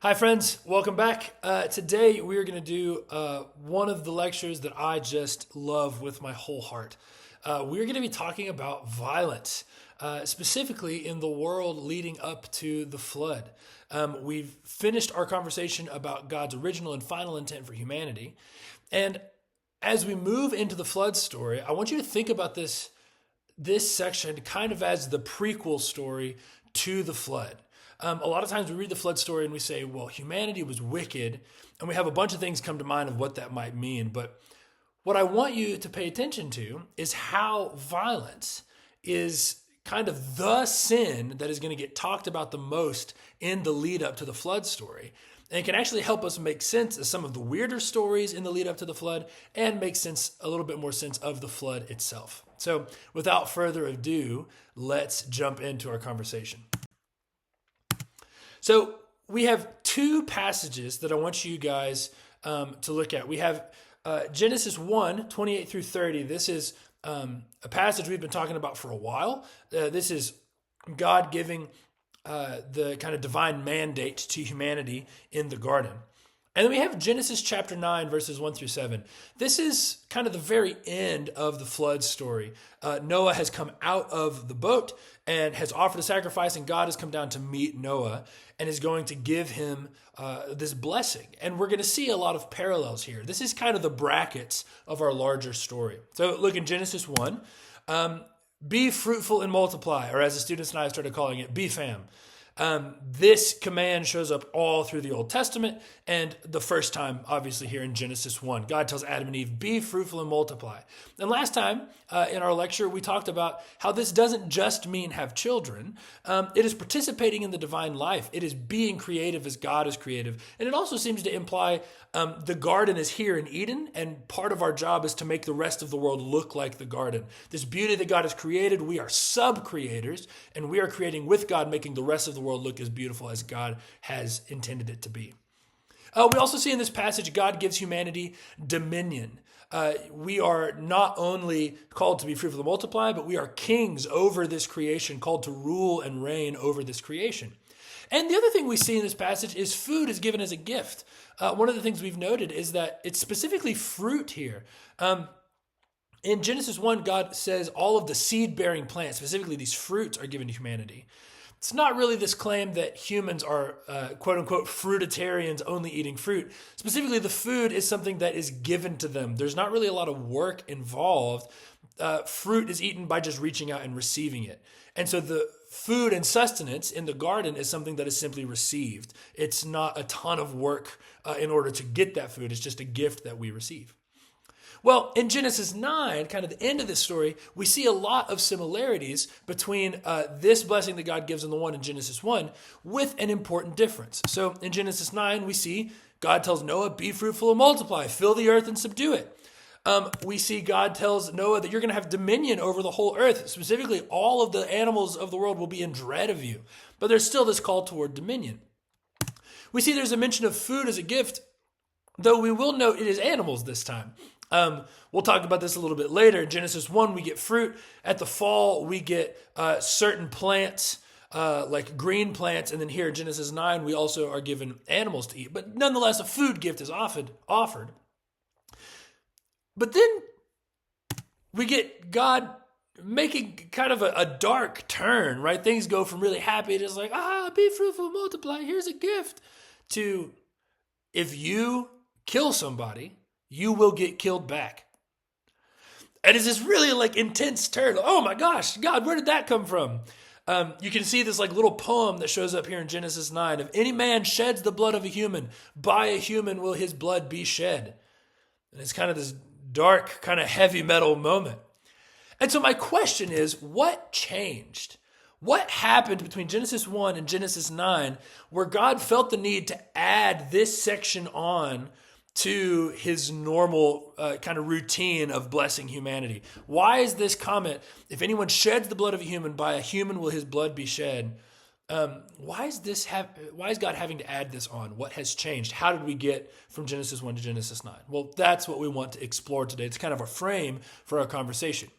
Hi, friends. Welcome back. Today, we are going to do one of the lectures that I just love with my whole heart. We're going to be talking about violence, specifically in the world leading up to the flood. We've finished our conversation about God's original and final intent for humanity. And as we move into the flood story, I want you to think about this section kind of as the prequel story to the flood. A lot of times we read the flood story and we say, well, humanity was wicked, and we have a bunch of things come to mind of what that might mean. But what I want you to pay attention to is how violence is kind of the sin that is going to get talked about the most in the lead up to the flood story. And it can actually help us make sense of some of the weirder stories in the lead up to the flood and make sense, a little bit more sense of the flood itself. So without further ado, let's jump into our conversation. So we have two passages that I want you guys to look at. We have Genesis 1, 28 through 30. This is a passage we've been talking about for a while. This is God giving the kind of divine mandate to humanity in the garden. And then we have Genesis chapter 9, verses 1 through 7. This is kind of the very end of the flood story. Noah has come out of the boat and has offered a sacrifice, and God has come down to meet Noah and is going to give him this blessing. And we're going to see a lot of parallels here. This is kind of the brackets of our larger story. So look in Genesis 1. Be fruitful and multiply, or as the students and I have started calling it, be fam. This command shows up all through the Old Testament, and the first time, obviously, here in Genesis 1. God tells Adam and Eve, be fruitful and multiply. And last time in our lecture, we talked about how this doesn't just mean have children. It is participating in the divine life. It is being creative as God is creative. And it also seems to imply the garden is here in Eden, and part of our job is to make the rest of the world look like the garden. This beauty that God has created, we are sub-creators, and we are creating with God, making the rest of the world look as beautiful as God has intended it to be. We also see in this passage, God gives humanity dominion. We are not only called to be fruitful and multiply, but we are kings over this creation, called to rule and reign over this creation. And the other thing we see in this passage is food is given as a gift. One of the things we've noted is that it's specifically fruit here. In Genesis 1, God says all of the seed-bearing plants, specifically these fruits, are given to humanity. It's not really this claim that humans are, quote-unquote, fruitarians, only eating fruit. Specifically, the food is something that is given to them. There's not really a lot of work involved. Fruit is eaten by just reaching out and receiving it. And so the food and sustenance in the garden is something that is simply received. It's not a ton of work in order to get that food. It's just a gift that we receive. Well, in Genesis 9, kind of the end of this story, we see a lot of similarities between this blessing that God gives in the one in Genesis 1 with an important difference. So in Genesis 9, we see God tells Noah, be fruitful and multiply, fill the earth and subdue it. We see God tells Noah that you're going to have dominion over the whole earth. Specifically, all of the animals of the world will be in dread of you. But there's still this call toward dominion. We see there's a mention of food as a gift, though we will note it is animals this time. We'll talk about this a little bit later. In Genesis 1, we get fruit. At the fall, we get certain plants, like green plants. And then here in Genesis 9, we also are given animals to eat. But nonetheless, a food gift is offered. But then we get God making kind of a dark turn, right? Things go from really happy to just like, be fruitful, multiply, here's a gift, to if you kill somebody, you will get killed back. And it's this really like intense turn. Oh my gosh, God, where did that come from? You can see this like little poem that shows up here in Genesis 9. If any man sheds the blood of a human, by a human will his blood be shed. And it's kind of this dark, kind of heavy metal moment. And so my question is, what changed? What happened between Genesis 1 and Genesis 9 where God felt the need to add this section on to his normal kind of routine of blessing humanity? Why is this comment, if anyone sheds the blood of a human, by a human will his blood be shed? Why is God having to add this on? What has changed? How did we get from Genesis 1 to Genesis 9? Well, that's what we want to explore today. It's kind of a frame for our conversation.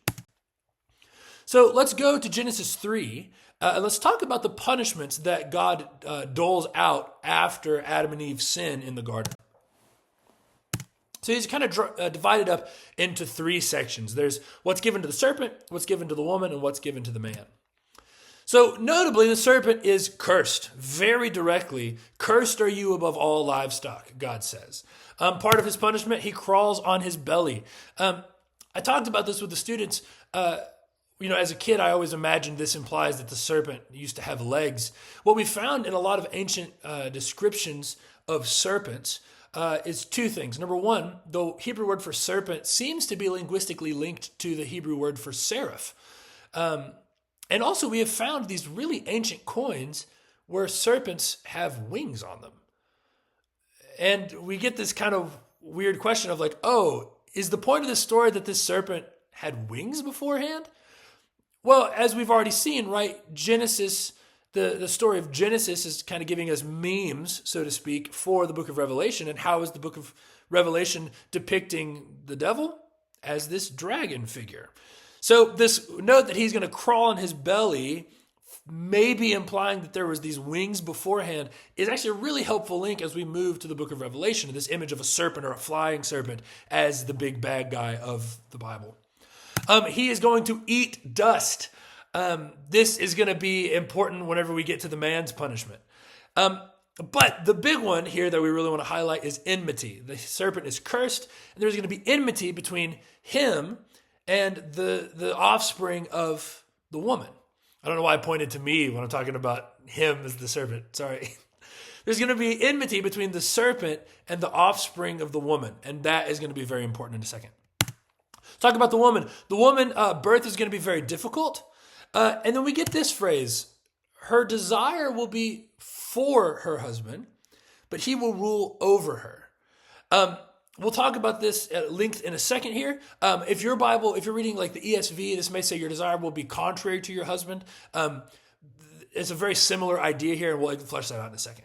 So let's go to Genesis 3, and let's talk about the punishments that God doles out after Adam and Eve sin in the garden. So he's kind of divided up into three sections. There's what's given to the serpent, what's given to the woman, and what's given to the man. So notably, the serpent is cursed very directly. Cursed are you above all livestock, God says. Part of his punishment, he crawls on his belly. I talked about this with the students. As a kid, I always imagined this implies that the serpent used to have legs. What we found in a lot of ancient descriptions of serpents is two things. Number one, the Hebrew word for serpent seems to be linguistically linked to the Hebrew word for seraph. And also we have found these really ancient coins where serpents have wings on them. And we get this kind of weird question of like, oh, is the point of this story that this serpent had wings beforehand? Well, as we've already seen, right, Genesis, the story of Genesis is kind of giving us memes, so to speak, for the book of Revelation. And how is the book of Revelation depicting the devil? As this dragon figure. So this note that he's going to crawl on his belly, maybe implying that there was these wings beforehand, is actually a really helpful link as we move to the book of Revelation, this image of a serpent or a flying serpent as the big bad guy of the Bible. He is going to eat dust. This is going to be important whenever we get to the man's punishment. But the big one here that we really want to highlight is enmity. The serpent is cursed, and there's going to be enmity between him and the offspring of the woman. I don't know why I pointed to me when I'm talking about him as the serpent. Sorry. There's going to be enmity between the serpent and the offspring of the woman, and that is going to be very important in a second. Talk about the woman. The woman birth is going to be very difficult. And then we get this phrase, her desire will be for her husband, but he will rule over her. We'll talk about this at length in a second here. If you're reading like the ESV, this may say your desire will be contrary to your husband. It's a very similar idea here, and we'll flesh that out in a second.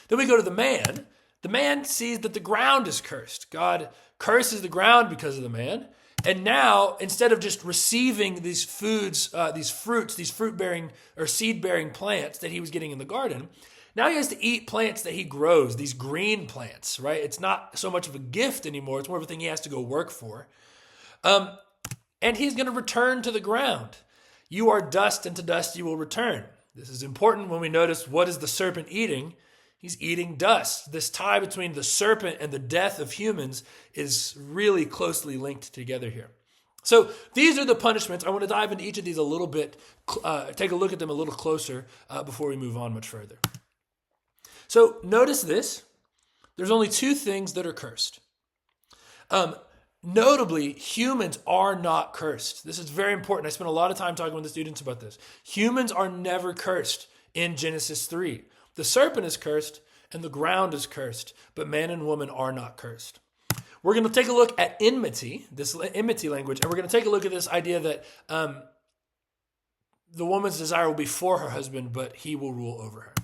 Then we go to the man. The man sees that the ground is cursed. God curses the ground because of the man. And now, instead of just receiving these foods, these fruits, these fruit-bearing or seed-bearing plants that he was getting in the garden, now he has to eat plants that he grows, these green plants, right? It's not so much of a gift anymore. It's more of a thing he has to go work for. And he's going to return to the ground. You are dust, and to dust you will return. This is important when we notice what is the serpent eating. He's eating dust. This tie between the serpent and the death of humans is really closely linked together here. So these are the punishments. I want to dive into each of these a little bit, take a look at them a little closer before we move on much further. So notice this. There's only two things that are cursed. Notably, humans are not cursed. This is very important. I spent a lot of time talking with the students about this. Humans are never cursed in Genesis 3. The serpent is cursed and the ground is cursed, but man and woman are not cursed. We're going to take a look at enmity, this enmity language, and we're going to take a look at this idea that the woman's desire will be for her husband, but he will rule over her.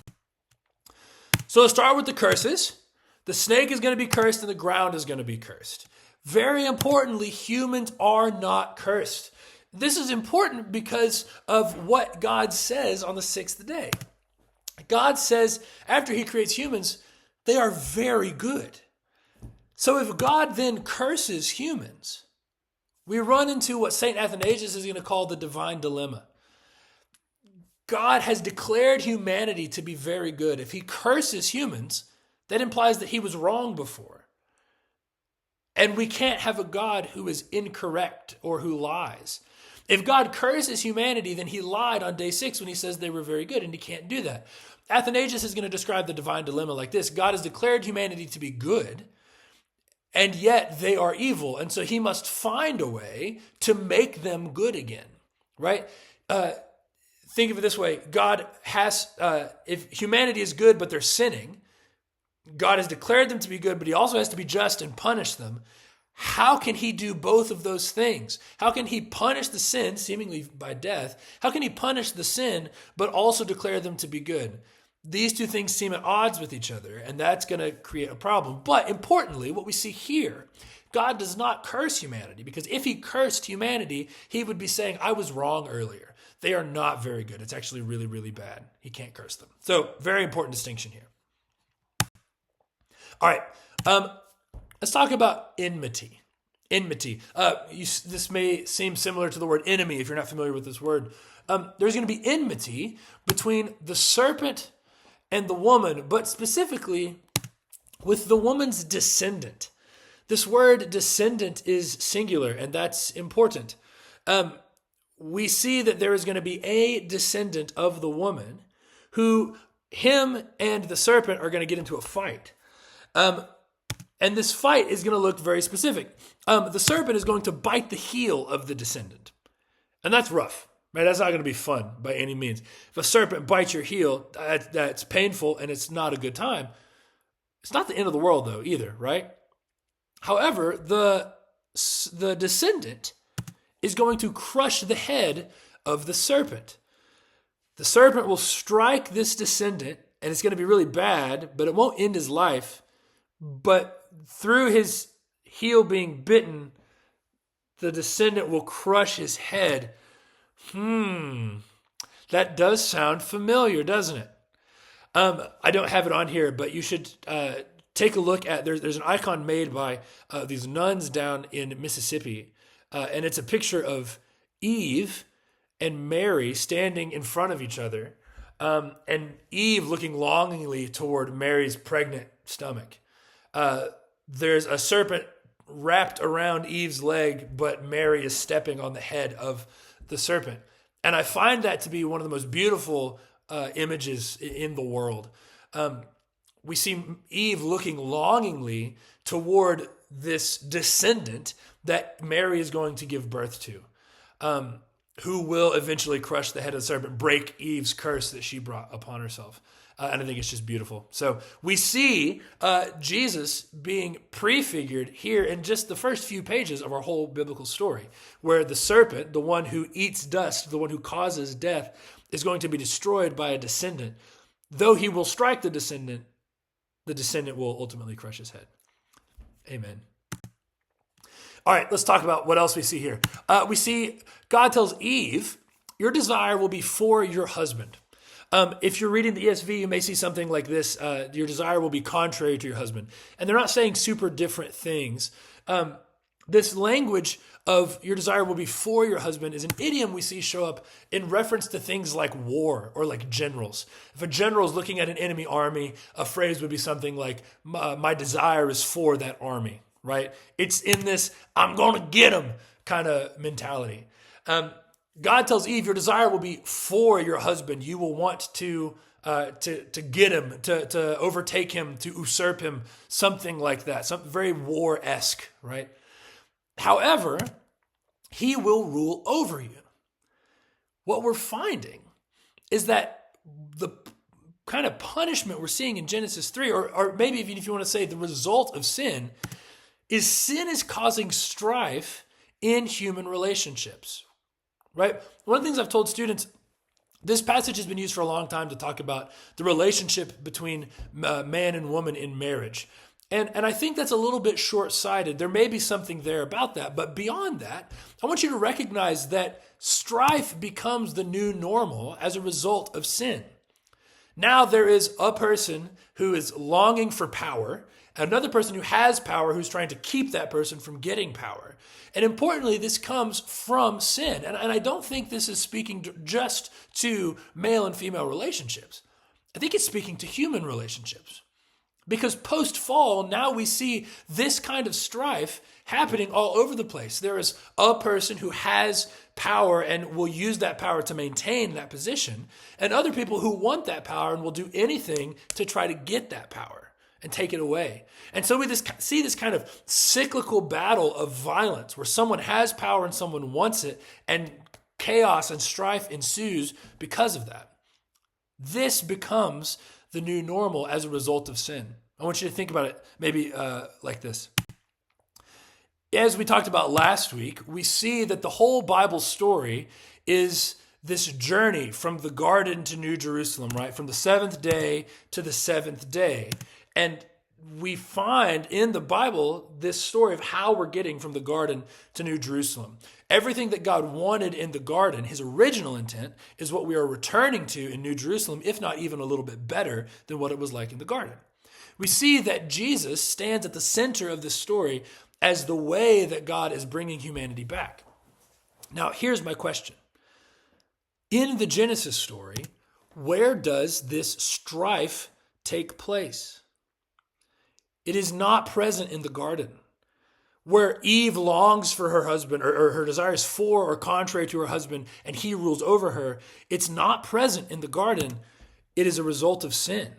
So let's start with the curses. The snake is going to be cursed and the ground is going to be cursed. Very importantly, humans are not cursed. This is important because of what God says on the sixth day. God says after he creates humans, they are very good. So if God then curses humans, we run into what St. Athanasius is going to call the divine dilemma. God has declared humanity to be very good. If he curses humans, that implies that he was wrong before. And we can't have a God who is incorrect or who lies. If God curses humanity, then he lied on day 6 when he says they were very good, and he can't do that. Athanasius is going to describe the divine dilemma like this. God has declared humanity to be good, and yet they are evil. And so he must find a way to make them good again, right? Think of it this way. God has, if humanity is good, but they're sinning, God has declared them to be good, but he also has to be just and punish them. How can he do both of those things? How can he punish the sin, seemingly by death? How can he punish the sin, but also declare them to be good? these two things seem at odds with each other, and that's going to create a problem. But importantly, what we see here, God does not curse humanity, because if he cursed humanity, he would be saying, I was wrong earlier. They are not very good. It's actually really, really bad. He can't curse them. So very important distinction here. All right, let's talk about enmity. Enmity. This may seem similar to the word enemy if you're not familiar with this word. There's going to be enmity between the serpent and the woman, but specifically with the woman's descendant. This word descendant is singular, and that's important. We see that there is going to be a descendant of the woman who him and the serpent are going to get into a fight. And this fight is going to look very specific. The serpent is going to bite the heel of the descendant. And that's rough. Right, that's not going to be fun by any means. If a serpent bites your heel, that's painful and it's not a good time. It's not the end of the world, though, either, right? However, the descendant is going to crush the head of the serpent. The serpent will strike this descendant, and it's going to be really bad, but it won't end his life. But through his heel being bitten, the descendant will crush his head. That does sound familiar, doesn't it? I don't have it on here, but you should take a look at, there's an icon made by these nuns down in Mississippi, and it's a picture of Eve and Mary standing in front of each other, and Eve looking longingly toward Mary's pregnant stomach. There's a serpent wrapped around Eve's leg, but Mary is stepping on the head of the serpent. And I find that to be one of the most beautiful images in the world. We see Eve looking longingly toward this descendant that Mary is going to give birth to, who will eventually crush the head of the serpent, break Eve's curse that she brought upon herself. And I think it's just beautiful. So we see Jesus being prefigured here in just the first few pages of our whole biblical story, where the serpent, the one who eats dust, the one who causes death, is going to be destroyed by a descendant. Though he will strike the descendant will ultimately crush his head. Amen. All right, let's talk about what else we see here. We see God tells Eve, your desire will be for your husband. If you're reading the ESV, you may see something like this. Your desire will be contrary to your husband. And they're not saying super different things. This language of your desire will be for your husband is an idiom we see show up in reference to things like war or like generals. If a general is looking at an enemy army, a phrase would be something like, my desire is for that army, right? It's in this, I'm going to get him kind of mentality. God tells Eve, your desire will be for your husband. You will want to get him, to overtake him, to usurp him, something like that, something very war-esque, right? However, he will rule over you. What we're finding is that the kind of punishment we're seeing in Genesis 3, or maybe even if you want to say the result of sin is causing strife in human relationships. Right? One of the things I've told students, this passage has been used for a long time to talk about the relationship between man and woman in marriage. And I think that's a little bit short-sighted. There may be something there about that. But beyond that, I want you to recognize that strife becomes the new normal as a result of sin. Now there is a person who is longing for power, another person who has power who's trying to keep that person from getting power. And importantly, this comes from sin. And I don't think this is speaking just to male and female relationships. I think it's speaking to human relationships. Because post-fall, now we see this kind of strife happening all over the place. There is a person who has power and will use that power to maintain that position, and other people who want that power and will do anything to try to get that power and take it away. And so we just see this kind of cyclical battle of violence where someone has power and someone wants it, and chaos and strife ensues because of that. This becomes the new normal as a result of sin. I want you to think about it maybe like this. As we talked about last week, we see that the whole Bible story is this journey from the garden to New Jerusalem, right? From the seventh day to the seventh day. And we find in the Bible this story of how we're getting from the garden to New Jerusalem. Everything that God wanted in the garden, his original intent, is what we are returning to in New Jerusalem, if not even a little bit better than what it was like in the garden. We see that Jesus stands at the center of this story as the way that God is bringing humanity back. Now, here's my question. In the Genesis story, where does this strife take place? It is not present in the garden, where Eve longs for her husband, or her desires for or contrary to her husband, and he rules over her. It's not present in the garden. It is a result of sin.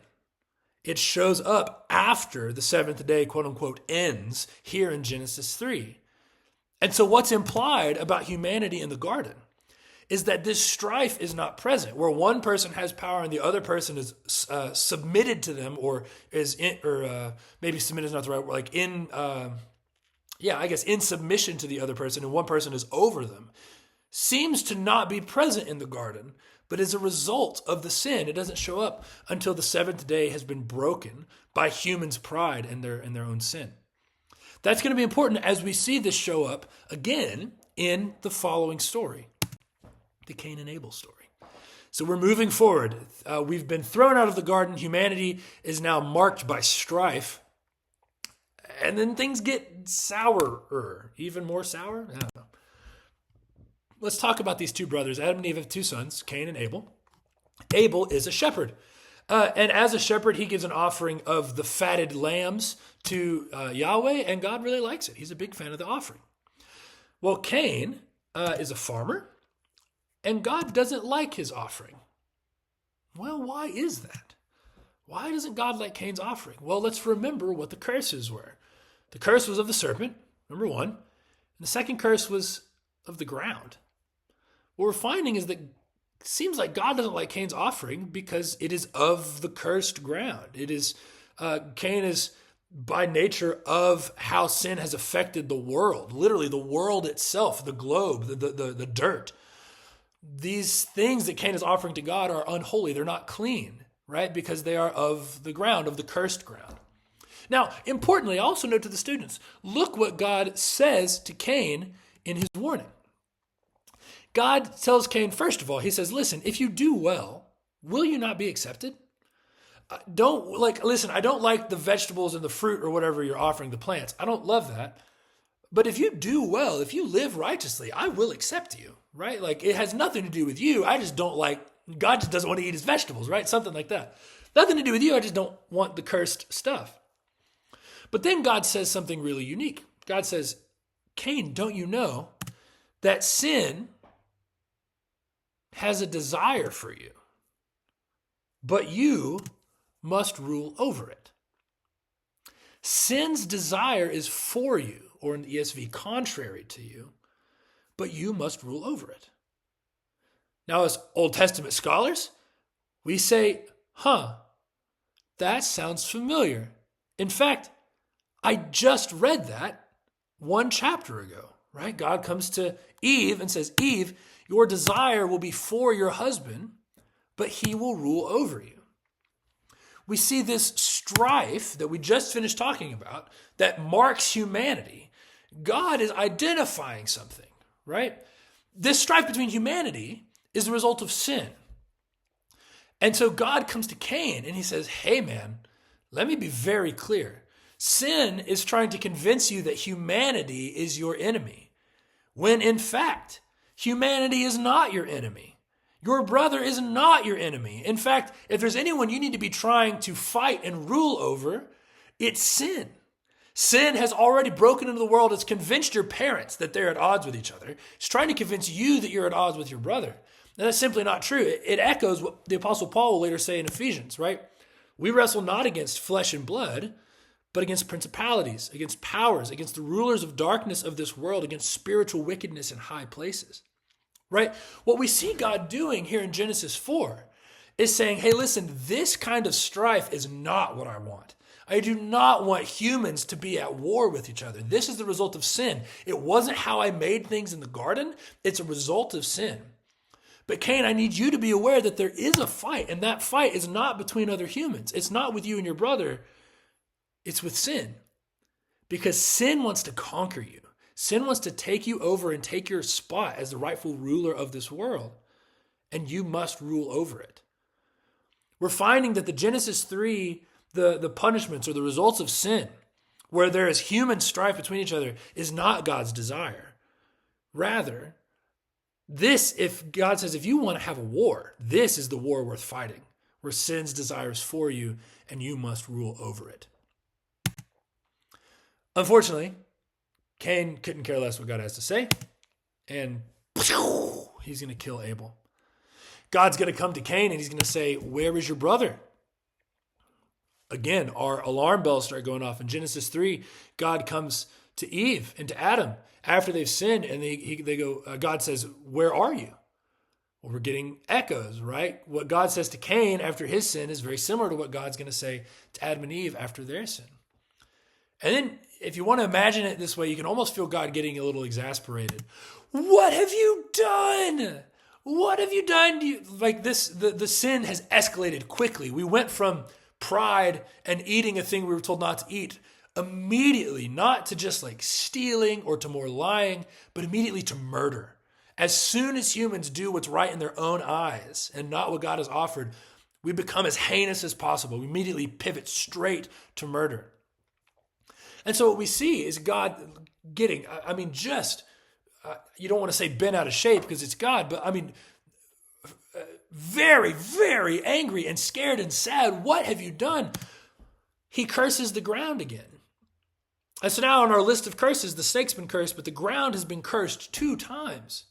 It shows up after the seventh day, quote unquote, ends here in Genesis 3. And so what's implied about humanity in the garden is that this strife is not present, where one person has power and the other person is submitted to them, or is in, or maybe submitted is not the right word, like in submission to the other person, and one person is over them, seems to not be present in the garden, but is a result of the sin. It doesn't show up until the seventh day has been broken by humans' pride and their own sin. That's going to be important as we see this show up again in the following story, the Cain and Abel story. So we're moving forward. We've been thrown out of the garden. Humanity is now marked by strife. And then things get sourer, even more sour. I don't know. Let's talk about these two brothers. Adam and Eve have two sons, Cain and Abel. Abel is a shepherd. And as a shepherd, he gives an offering of the fatted lambs to Yahweh, and God really likes it. He's a big fan of the offering. Well, Cain is a farmer, and God doesn't like his offering. Well, why is that? Why doesn't God like Cain's offering? Well, let's remember what the curses were. The curse was of the serpent, number one. And the second curse was of the ground. What we're finding is that it seems like God doesn't like Cain's offering because it is of the cursed ground. It is, Cain is by nature of how sin has affected the world, literally the world itself, the globe, the dirt. These things that Cain is offering to God are unholy. They're not clean, right? Because they are of the ground, of the cursed ground. Now, importantly, I also note to the students, look what God says to Cain in his warning. God tells Cain, first of all, he says, listen, if you do well, will you not be accepted? I don't like the vegetables and the fruit or whatever you're offering, the plants. I don't love that. But if you do well, if you live righteously, I will accept you, right? Like it has nothing to do with you. I just don't like, God just doesn't want to eat his vegetables, right? Something like that. Nothing to do with you. I just don't want the cursed stuff. But then God says something really unique. God says, Cain, don't you know that sin has a desire for you, but you must rule over it. Sin's desire is for you, or in the ESV, contrary to you, but you must rule over it. Now, as Old Testament scholars, we say, that sounds familiar. In fact, I just read that one chapter ago, right? God comes to Eve and says, Eve, your desire will be for your husband, but he will rule over you. We see this strife that we just finished talking about that marks humanity. God is identifying something, right? This strife between humanity is the result of sin. And so God comes to Cain and he says, hey man, let me be very clear. Sin is trying to convince you that humanity is your enemy, when in fact, humanity is not your enemy. Your brother is not your enemy. In fact, if there's anyone you need to be trying to fight and rule over, it's sin. Sin has already broken into the world. It's convinced your parents that they're at odds with each other. It's trying to convince you that you're at odds with your brother. And that's simply not true. It echoes what the Apostle Paul will later say in Ephesians, right? We wrestle not against flesh and blood, but against principalities, against powers, against the rulers of darkness of this world, against spiritual wickedness in high places, right? What we see God doing here in Genesis 4 is saying, hey, listen, this kind of strife is not what I want. I do not want humans to be at war with each other. This is the result of sin. It wasn't how I made things in the garden. It's a result of sin. But Cain, I need you to be aware that there is a fight, and that fight is not between other humans. It's not with you and your brother. It's with sin. Because sin wants to conquer you. Sin wants to take you over and take your spot as the rightful ruler of this world. And you must rule over it. We're finding that the Genesis 3, the punishments or the results of sin, where there is human strife between each other, is not God's desire. Rather, if God says, if you want to have a war, this is the war worth fighting, where sin's desire is for you and you must rule over it. Unfortunately, Cain couldn't care less what God has to say, and he's going to kill Abel. God's going to come to Cain and he's going to say, where is your brother? Again, our alarm bells start going off. In Genesis 3, God comes to Eve and to Adam after they've sinned, and they go, God says, where are you? Well, we're getting echoes, right? What God says to Cain after his sin is very similar to what God's going to say to Adam and Eve after their sin. And then if you want to imagine it this way, you can almost feel God getting a little exasperated. What have you done? What have you done? The sin has escalated quickly. We went from pride and eating a thing we were told not to eat immediately, not to just like stealing or to more lying, but immediately to murder. As soon as humans do what's right in their own eyes and not what God has offered, we become as heinous as possible. We immediately pivot straight to murder. And so what we see is God getting, you don't want to say bent out of shape because it's God, but very, very angry and scared and sad. What have you done? He curses the ground again. And so now on our list of curses, the snake's been cursed, but the ground has been cursed 2 times.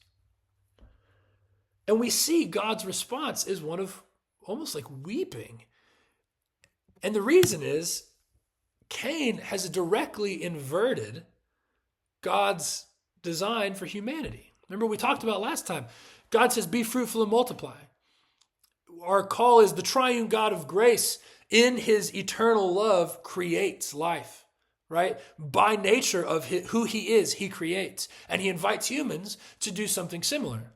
And we see God's response is one of almost like weeping. And the reason is Cain has directly inverted God's design for humanity. Remember we talked about last time. God says, be fruitful and multiply. Our call is the triune God of grace in his eternal love creates life, right? By nature of who he is, he creates. And he invites humans to do something similar.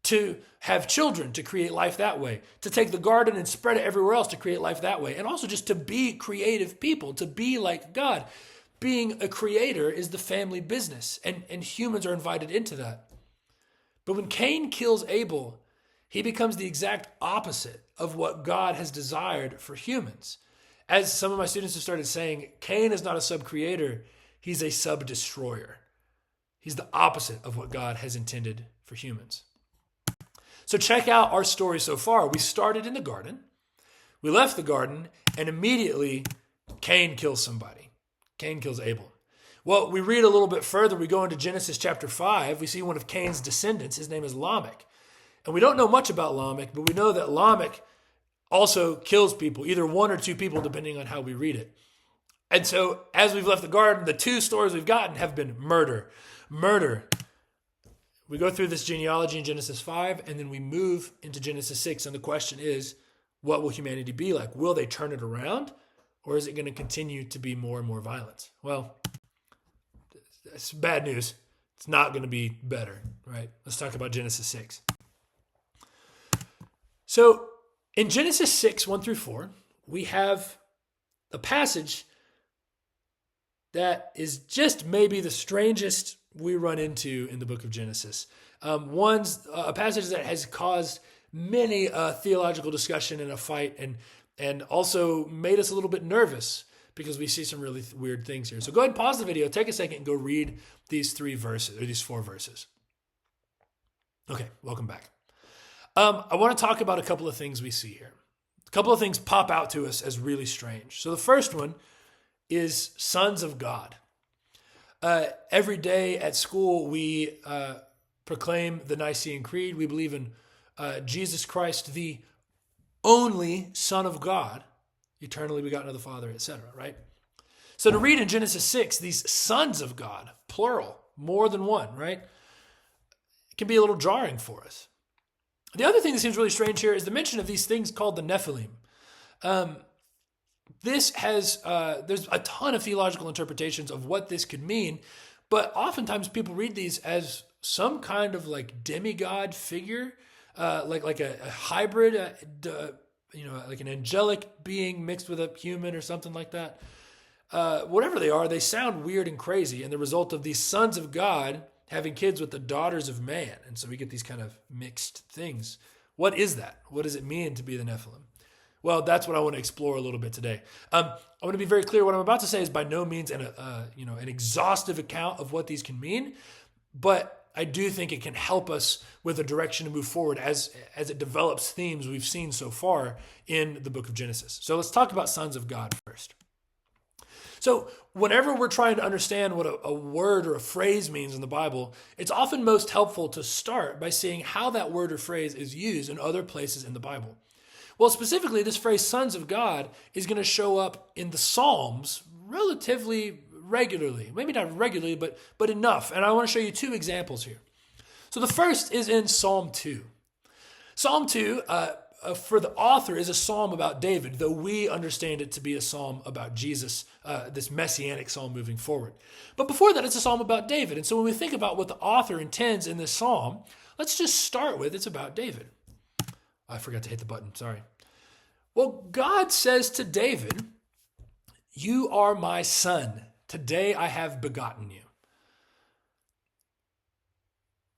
To have children, to create life that way. To take the garden and spread it everywhere else, to create life that way. And also just to be creative people, to be like God. Being a creator is the family business, and humans are invited into that. But when Cain kills Abel, he becomes the exact opposite of what God has desired for humans. As some of my students have started saying, Cain is not a sub-creator, he's a sub-destroyer. He's the opposite of what God has intended for humans. So check out our story so far. We started in the garden, we left the garden, and immediately Cain kills somebody. Cain kills Abel. Well, we read a little bit further. We go into Genesis chapter 5. We see one of Cain's descendants. His name is Lamech. And we don't know much about Lamech, but we know that Lamech also kills people, either 1 or 2 people, depending on how we read it. And so as we've left the garden, the 2 stories we've gotten have been murder. We go through this genealogy in Genesis 5, and then we move into Genesis 6. And the question is, what will humanity be like? Will they turn it around? Or is it going to continue to be more and more violence? Well, it's bad news. It's not going to be better, right? Let's talk about Genesis 6. So in Genesis 6, 1 through 4, we have a passage that is just maybe the strangest we run into in the book of Genesis. A passage that has caused many theological discussion and a fight, and also made us a little bit nervous because we see some really weird things here. So go ahead and pause the video, take a second, and go read these 4 verses. Okay, welcome back. I want to talk about a couple of things we see here. A couple of things pop out to us as really strange. So the first one is sons of God. Every day at school, we proclaim the Nicene Creed. We believe in Jesus Christ, the only Son of God, eternally begotten of the Father, etc., right? So to read in Genesis 6, these sons of God, plural, more than one, right? It can be a little jarring for us. The other thing that seems really strange here is the mention of these things called the Nephilim. There's a ton of theological interpretations of what this could mean, but oftentimes people read these as some kind of like demigod figure. like a hybrid, like an angelic being mixed with a human or something like that. Whatever they are, they sound weird and crazy, and the result of these sons of God having kids with the daughters of man. And so we get these kind of mixed things. What is that? What does it mean to be the Nephilim? Well, that's what I want to explore a little bit today. I want to be very clear. What I'm about to say is by no means an exhaustive account of what these can mean, but I do think it can help us with a direction to move forward as it develops themes we've seen so far in the book of Genesis. So let's talk about sons of God first. So whenever we're trying to understand what a word or a phrase means in the Bible, it's often most helpful to start by seeing how that word or phrase is used in other places in the Bible. Well, specifically, this phrase, sons of God, is going to show up in the Psalms relatively regularly. Maybe not regularly, but enough. And I want to show you two examples here. So the first is in Psalm 2. Psalm 2, for the author, is a psalm about David, though we understand it to be a psalm about Jesus, this messianic psalm moving forward. But before that, it's a psalm about David. And so when we think about what the author intends in this psalm, let's just start with it's about David. I forgot to hit the button, sorry. Well, God says to David, "You are my son. Today I have begotten you."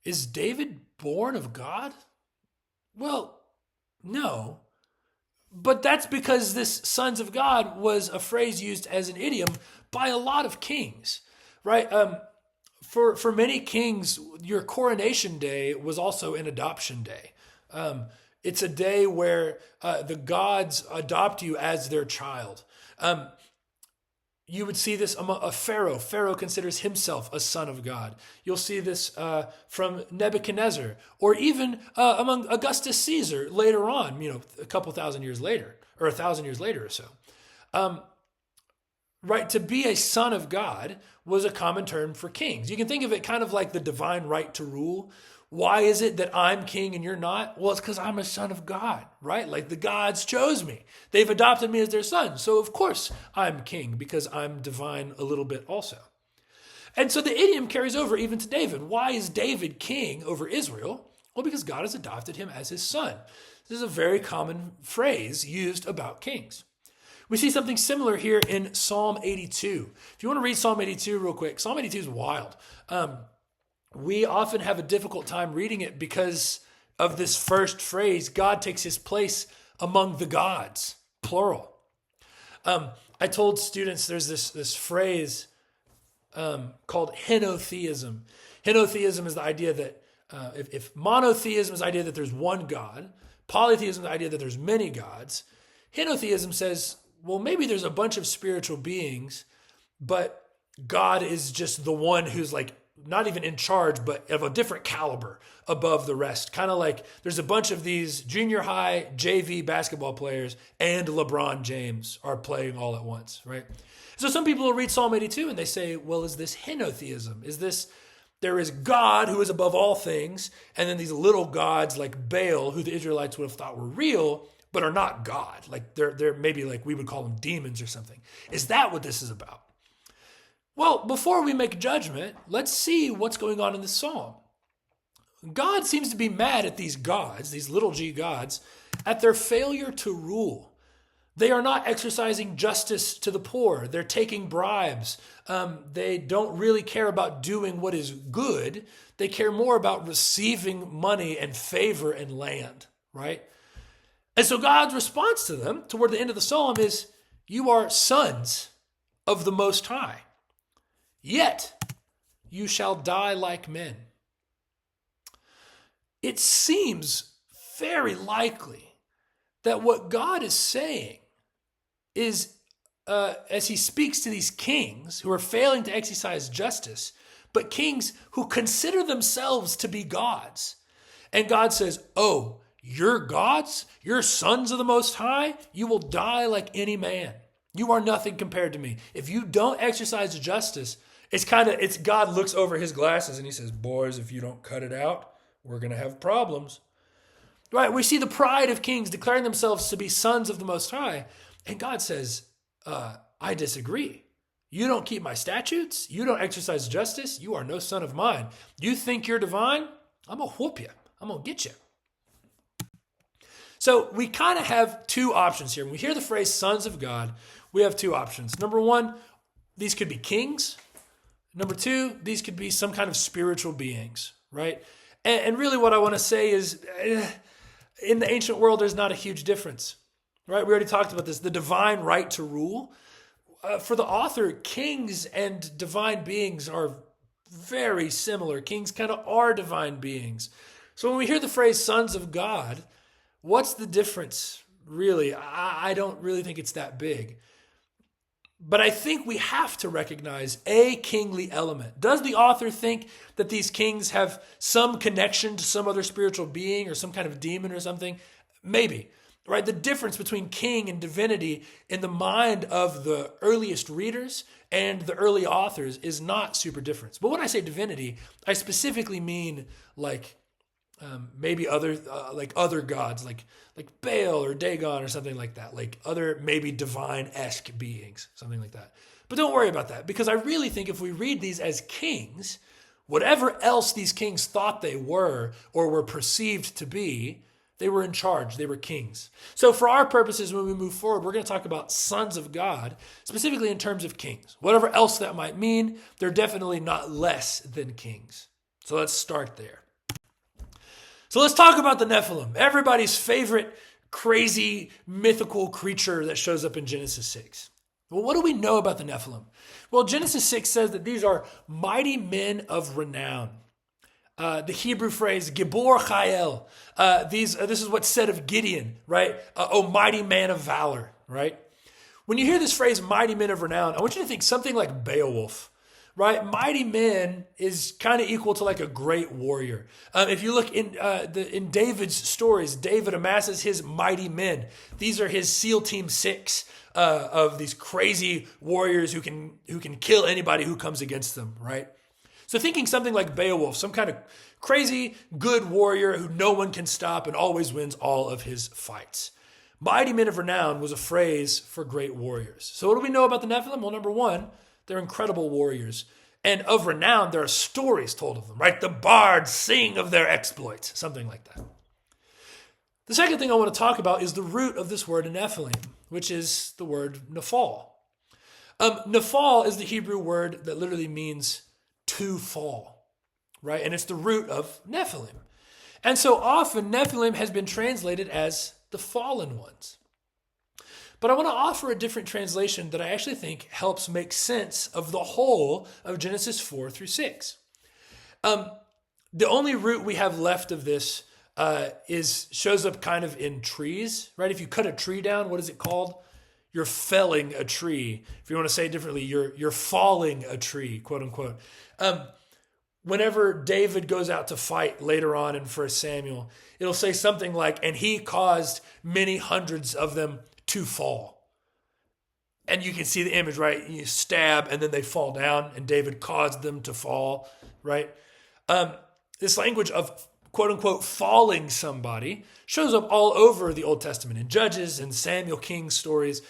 Is David born of God? Well, no. But that's because this sons of God was a phrase used as an idiom by a lot of kings, right? For many kings, your coronation day was also an adoption day. It's a day where the gods adopt you as their child. You would see this among a Pharaoh. Pharaoh considers himself a son of God. You'll see this from Nebuchadnezzar, or even among Augustus Caesar later on, a couple thousand years later, or 1,000 years later or so. Right, to be a son of God was a common term for kings. You can think of it kind of like the divine right to rule. Why is it that I'm king and you're not? Well, it's because I'm a son of God, right? Like the gods chose me. They've adopted me as their son. So of course I'm king because I'm divine a little bit also. And so the idiom carries over even to David. Why is David king over Israel? Well, because God has adopted him as his son. This is a very common phrase used about kings. We see something similar here in Psalm 82. If you want to read Psalm 82 real quick, Psalm 82 is wild. We often have a difficult time reading it because of this first phrase, God takes his place among the gods, plural. I told students there's this phrase called henotheism. Henotheism is the idea that if monotheism is the idea that there's one God, polytheism is the idea that there's many gods, henotheism says, well, maybe there's a bunch of spiritual beings, but God is just the one who's like not even in charge, but of a different caliber above the rest. Kind of like there's a bunch of these junior high JV basketball players and LeBron James are playing all at once, right? So some people will read Psalm 82 and they say, well, is this henotheism? Is this, there is God who is above all things, and then these little gods like Baal, who the Israelites would have thought were real, but are not God. Like they're maybe like we would call them demons or something. Is that what this is about? Well, before we make a judgment, let's see what's going on in this psalm. God seems to be mad at these gods, these little g gods, at their failure to rule. They are not exercising justice to the poor. They're taking bribes. They don't really care about doing what is good. They care more about receiving money and favor and land, right? And so God's response to them toward the end of the psalm is, you are sons of the Most High. Yet you shall die like men. It seems very likely that what God is saying is, as he speaks to these kings who are failing to exercise justice, but kings who consider themselves to be gods. And God says, oh, you're gods? You're sons of the Most High? You will die like any man. You are nothing compared to me. If you don't exercise justice, it's God looks over his glasses and he says, boys, if you don't cut it out, we're going to have problems. Right? We see the pride of kings declaring themselves to be sons of the Most High. And God says, I disagree. You don't keep my statutes. You don't exercise justice. You are no son of mine. You think you're divine? I'm going to whoop you. I'm going to get you. So we kind of have two options here. When we hear the phrase sons of God, we have two options. Number one, these could be kings. Number two, these could be some kind of spiritual beings, right? And really what I want to say is in the ancient world, there's not a huge difference, right? We already talked about this, the divine right to rule. For the author, kings and divine beings are very similar. Kings kind of are divine beings. So when we hear the phrase sons of God, what's the difference, really? I don't really think it's that big. But I think we have to recognize a kingly element. Does the author think that these kings have some connection to some other spiritual being or some kind of demon or something? Maybe, right? The difference between king and divinity in the mind of the earliest readers and the early authors is not super different. But when I say divinity, I specifically mean like maybe other gods, like Baal or Dagon or something like that, like other maybe divine-esque beings, something like that. But don't worry about that, because I really think if we read these as kings, whatever else these kings thought they were or were perceived to be, they were in charge. They were kings. So for our purposes, when we move forward, we're going to talk about sons of God, specifically in terms of kings. Whatever else that might mean, they're definitely not less than kings. So let's start there. So let's talk about the Nephilim, everybody's favorite crazy mythical creature that shows up in Genesis 6. Well, what do we know about the Nephilim? Well, Genesis 6 says that these are mighty men of renown. The Hebrew phrase, Gibor Chayel, this is what's said of Gideon, right? Oh, mighty man of valor, right? When you hear this phrase, mighty men of renown, I want you to think something like Beowulf. Right, mighty men is kind of equal to like a great warrior. If you look in David's stories, David amasses his mighty men. These are his SEAL Team 6 of these crazy warriors who can kill anybody who comes against them. Right, so thinking something like Beowulf, some kind of crazy good warrior who no one can stop and always wins all of his fights. Mighty men of renown was a phrase for great warriors. So what do we know about the Nephilim? Well, number one, they're incredible warriors. And of renown, there are stories told of them, right? The bards sing of their exploits, something like that. The second thing I want to talk about is the root of this word Nephilim, which is the word Nephal. Nephal is the Hebrew word that literally means to fall, right? And it's the root of Nephilim. And so often Nephilim has been translated as the fallen ones. But I want to offer a different translation that I actually think helps make sense of the whole of Genesis 4 through 6. The only root we have left of this shows up kind of in trees, right? If you cut a tree down, what is it called? You're felling a tree. If you want to say it differently, you're falling a tree, quote unquote. Whenever David goes out to fight later on in 1 Samuel, it'll say something like, and he caused many hundreds of them to fall. And you can see the image, right? You stab and then they fall down, and David caused them to fall, right? This language of quote unquote falling somebody shows up all over the Old Testament in Judges and Samuel, King stories.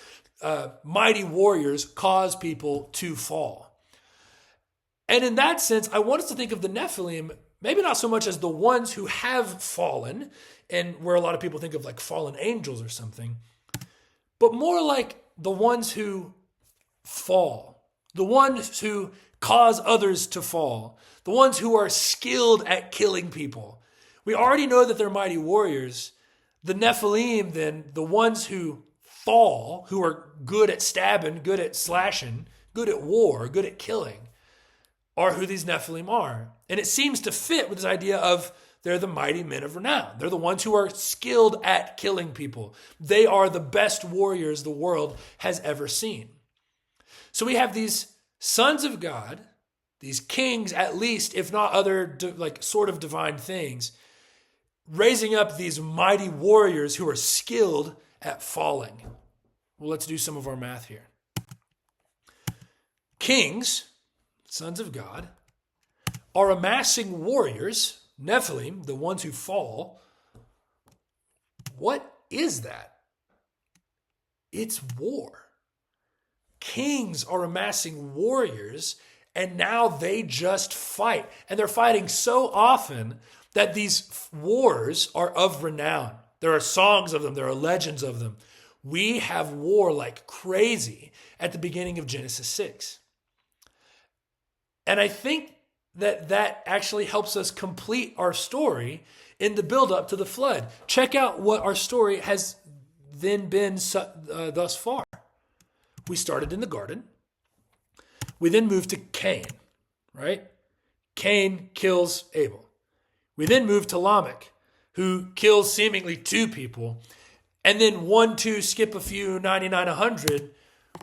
Mighty warriors cause people to fall. And in that sense, I want us to think of the Nephilim maybe not so much as the ones who have fallen, and where a lot of people think of like fallen angels or something, but more like the ones who fall, the ones who cause others to fall, the ones who are skilled at killing people. We already know that they're mighty warriors. The Nephilim, then, the ones who fall, who are good at stabbing, good at slashing, good at war, good at killing, are who these Nephilim are. And it seems to fit with this idea of they're the mighty men of renown. They're the ones who are skilled at killing people. They are the best warriors the world has ever seen. So we have these sons of God, these kings at least, if not other like sort of divine things, raising up these mighty warriors who are skilled at falling. Well, let's do some of our math here. Kings, sons of God, are amassing warriors, Nephilim, the ones who fall. What is that? It's war. Kings are amassing warriors, and now they just fight. And they're fighting so often that these wars are of renown. There are songs of them. There are legends of them. We have war like crazy at the beginning of Genesis 6. And I think that actually helps us complete our story in the build-up to the flood. Check out what our story has then been thus far. We started in the garden. We then moved to Cain, right? Cain kills Abel. We then move to Lamech, who kills seemingly 2 people. And then 1, 2, skip a few, 99, 100.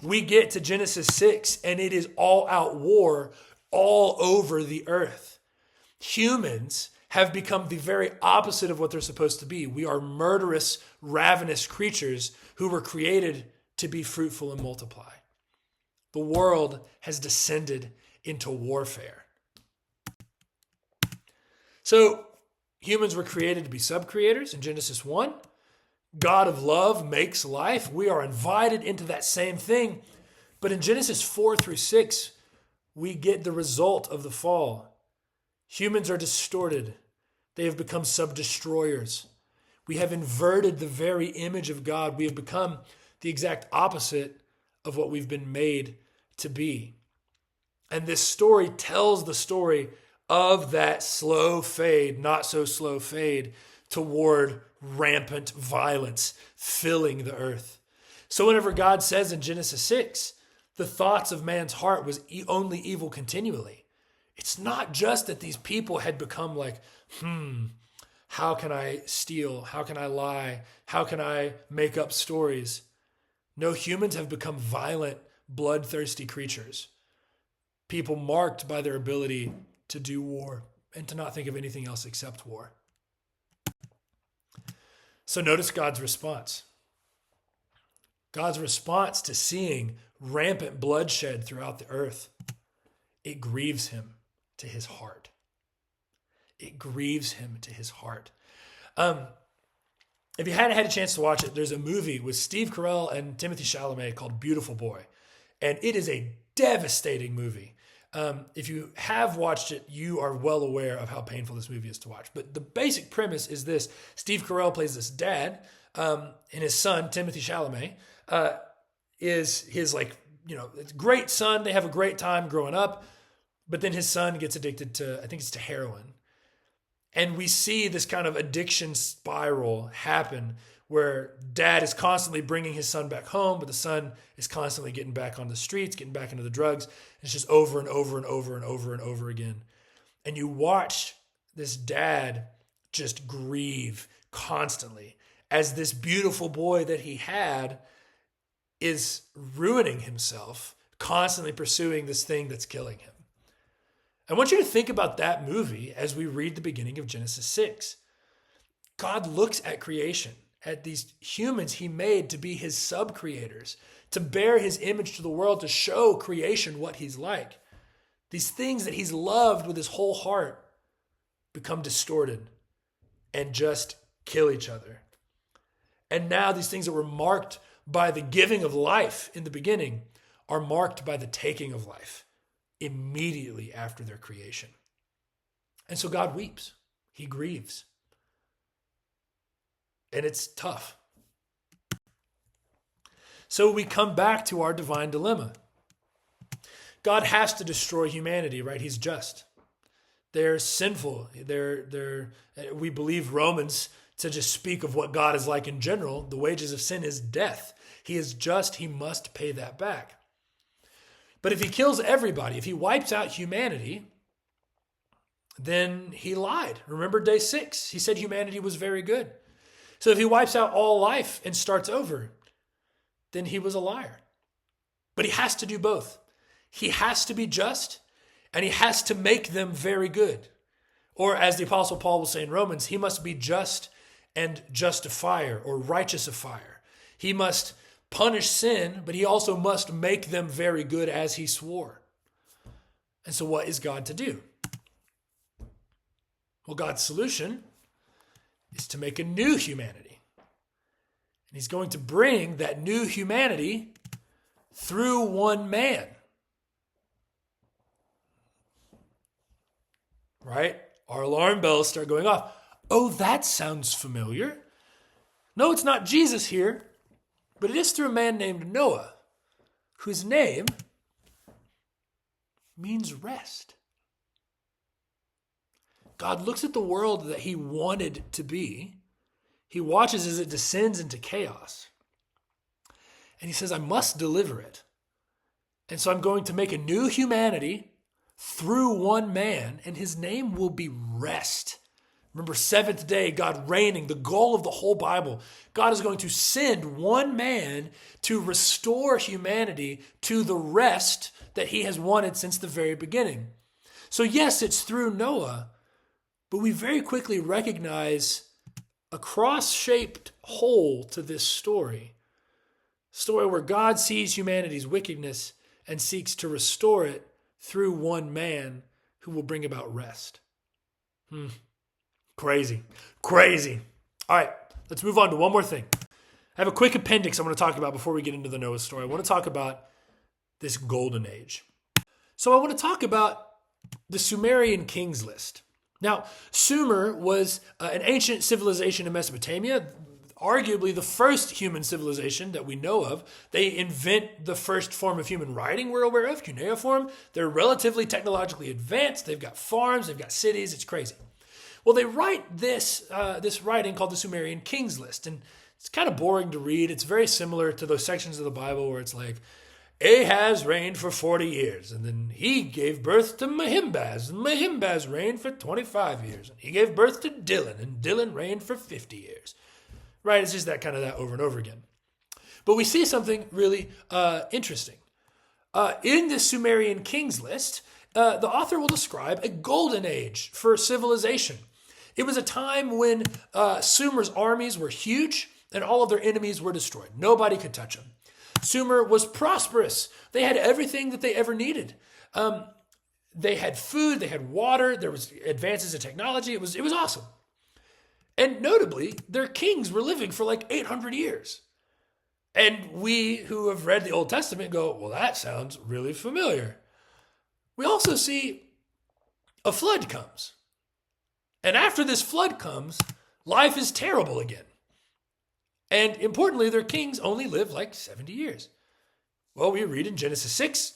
We get to Genesis 6, and it is all out war all over the earth. Humans have become the very opposite of what they're supposed to be. We are murderous, ravenous creatures who were created to be fruitful and multiply. The world has descended into warfare. So humans were created to be sub-creators in Genesis 1. God of love makes life. We are invited into that same thing. But in Genesis 4 through 6, we get the result of the fall. Humans are distorted. They have become sub-destroyers. We have inverted the very image of God. We have become the exact opposite of what we've been made to be. And this story tells the story of that slow fade, not so slow fade, toward rampant violence filling the earth. So whenever God says in Genesis 6, the thoughts of man's heart was only evil continually, it's not just that these people had become like, how can I steal? How can I lie? How can I make up stories? No, humans have become violent, bloodthirsty creatures. People marked by their ability to do war and to not think of anything else except war. So notice God's response. God's response to seeing rampant bloodshed throughout the earth. It grieves him to his heart. It grieves him to his heart. If you hadn't had a chance to watch it, there's a movie with Steve Carell and Timothée Chalamet called Beautiful Boy. And it is a devastating movie. If you have watched it, you are well aware of how painful this movie is to watch. But the basic premise is this. Steve Carell plays this dad, and his son, Timothée Chalamet, is his great son. They have a great time growing up, but then his son gets addicted to, I think it's to heroin. And we see this kind of addiction spiral happen where dad is constantly bringing his son back home, but the son is constantly getting back on the streets, getting back into the drugs. It's just over and over and over and over and over again. And you watch this dad just grieve constantly as this beautiful boy that he had is ruining himself, constantly pursuing this thing that's killing him. I want you to think about that movie as we read the beginning of Genesis 6. God looks at creation, at these humans he made to be his sub-creators, to bear his image to the world, to show creation what he's like. These things that he's loved with his whole heart become distorted and just kill each other. And now these things that were marked by the giving of life in the beginning are marked by the taking of life immediately after their creation. And so God weeps. He grieves. And it's tough. So we come back to our divine dilemma. God has to destroy humanity, right? He's just. They're sinful. We believe Romans to just speak of what God is like in general. The wages of sin is death. He is just. He must pay that back. But if he kills everybody, if he wipes out humanity, then he lied. Remember day 6. He said humanity was very good. So if he wipes out all life and starts over, then he was a liar. But he has to do both. He has to be just, and he has to make them very good. Or as the Apostle Paul will say in Romans, he must be just and justifier or righteousifier. He must punish sin, but he also must make them very good as he swore. And so what is God to do? Well, God's solution is to make a new humanity. And he's going to bring that new humanity through one man. Right? Our alarm bells start going off. Oh, that sounds familiar. No, it's not Jesus here, but it is through a man named Noah, whose name means rest. God looks at the world that he wanted to be. He watches as it descends into chaos. And he says, I must deliver it. And so I'm going to make a new humanity through one man, and his name will be rest. Remember, seventh day, God reigning, the goal of the whole Bible. God is going to send one man to restore humanity to the rest that he has wanted since the very beginning. So yes, it's through Noah, but we very quickly recognize a cross-shaped whole to this story. Story where God sees humanity's wickedness and seeks to restore it through one man who will bring about rest. Crazy. All right, let's move on to one more thing. I have a quick appendix I want to talk about before we get into the Noah story. I want to talk about this golden age. So I want to talk about the Sumerian kings list. Now, Sumer was an ancient civilization in Mesopotamia, arguably the first human civilization that we know of. They invent the first form of human writing we're aware of, cuneiform. They're relatively technologically advanced. They've got farms. They've got cities. It's crazy. Well, they write this writing called the Sumerian Kings List, and it's kind of boring to read. It's very similar to those sections of the Bible where it's like, Ahaz reigned for 40 years, and then he gave birth to Mehimbaz, and Mehimbaz reigned for 25 years, and he gave birth to Dylan, and Dylan reigned for 50 years. Right? It's just that over and over again. But we see something really interesting. In this Sumerian Kings List, the author will describe a golden age for civilization. It was a time when Sumer's armies were huge and all of their enemies were destroyed. Nobody could touch them. Sumer was prosperous. They had everything that they ever needed. They had food, they had water, there was advances in technology. It was awesome. And notably, their kings were living for like 800 years. And we who have read the Old Testament go, well, that sounds really familiar. We also see a flood comes. And after this flood comes, life is terrible again. And importantly, their kings only live like 70 years. Well, we read in Genesis 6,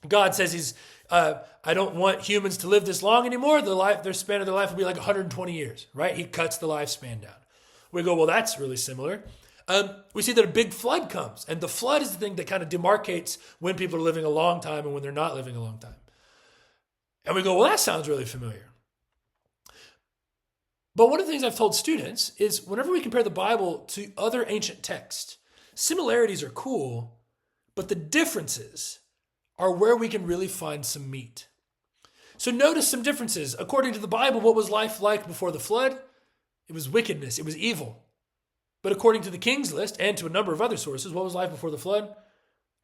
God says I don't want humans to live this long anymore. Their span of their life will be like 120 years, right? He cuts the lifespan down. We go, well, that's really similar. We see that a big flood comes, and the flood is the thing that kind of demarcates when people are living a long time and when they're not living a long time. And we go, well, that sounds really familiar. But one of the things I've told students is whenever we compare the Bible to other ancient texts, similarities are cool, but the differences are where we can really find some meat. So notice some differences. According to the Bible, what was life like before the flood? It was wickedness. It was evil. But according to the King's List and to a number of other sources, what was life before the flood?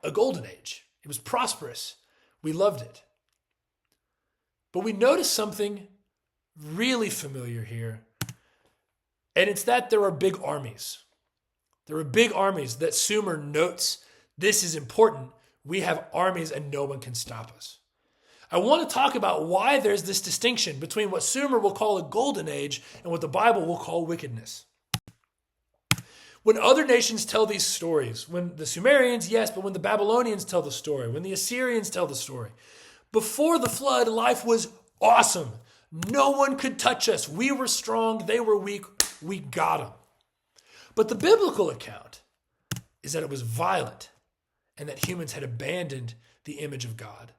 A golden age. It was prosperous. We loved it. But we notice something really familiar here. And it's that there are big armies. There are big armies that Sumer notes. This is important. We have armies and no one can stop us. I want to talk about why there's this distinction between what Sumer will call a golden age and what the Bible will call wickedness. When other nations tell these stories, when the Sumerians, yes, but when the Babylonians tell the story, when the Assyrians tell the story, before the flood, life was awesome. No one could touch us. We were strong. They were weak. We got them. But the biblical account is that it was violent and that humans had abandoned the image of God.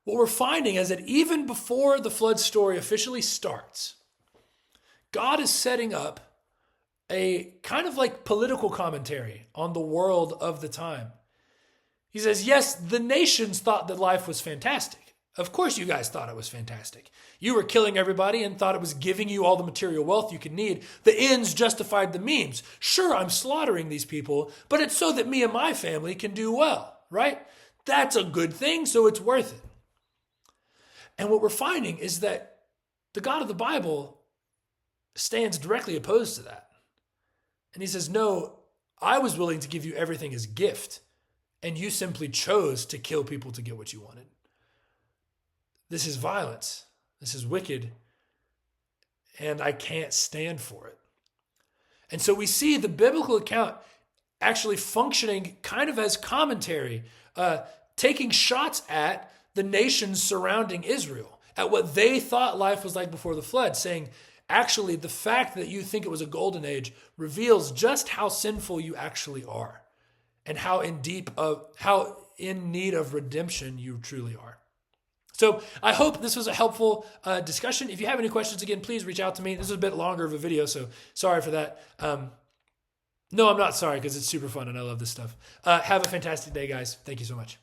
What we're finding is that even before the flood story officially starts, God is setting up a kind of like political commentary on the world of the time. He says, yes, the nations thought that life was fantastic. Of course you guys thought it was fantastic. You were killing everybody and thought it was giving you all the material wealth you could need. The ends justified the means. Sure, I'm slaughtering these people, but it's so that me and my family can do well, right? That's a good thing, so it's worth it. And what we're finding is that the God of the Bible stands directly opposed to that. And he says, no, I was willing to give you everything as gift, and you simply chose to kill people to get what you wanted. This is violence. This is wicked, and I can't stand for it. And so we see the biblical account actually functioning kind of as commentary, taking shots at the nations surrounding Israel, at what they thought life was like before the flood, saying, actually, the fact that you think it was a golden age reveals just how sinful you actually are and how in need of redemption you truly are. So I hope this was a helpful discussion. If you have any questions, again, please reach out to me. This is a bit longer of a video, so sorry for that. No, I'm not sorry, because it's super fun and I love this stuff. Have a fantastic day, guys. Thank you so much.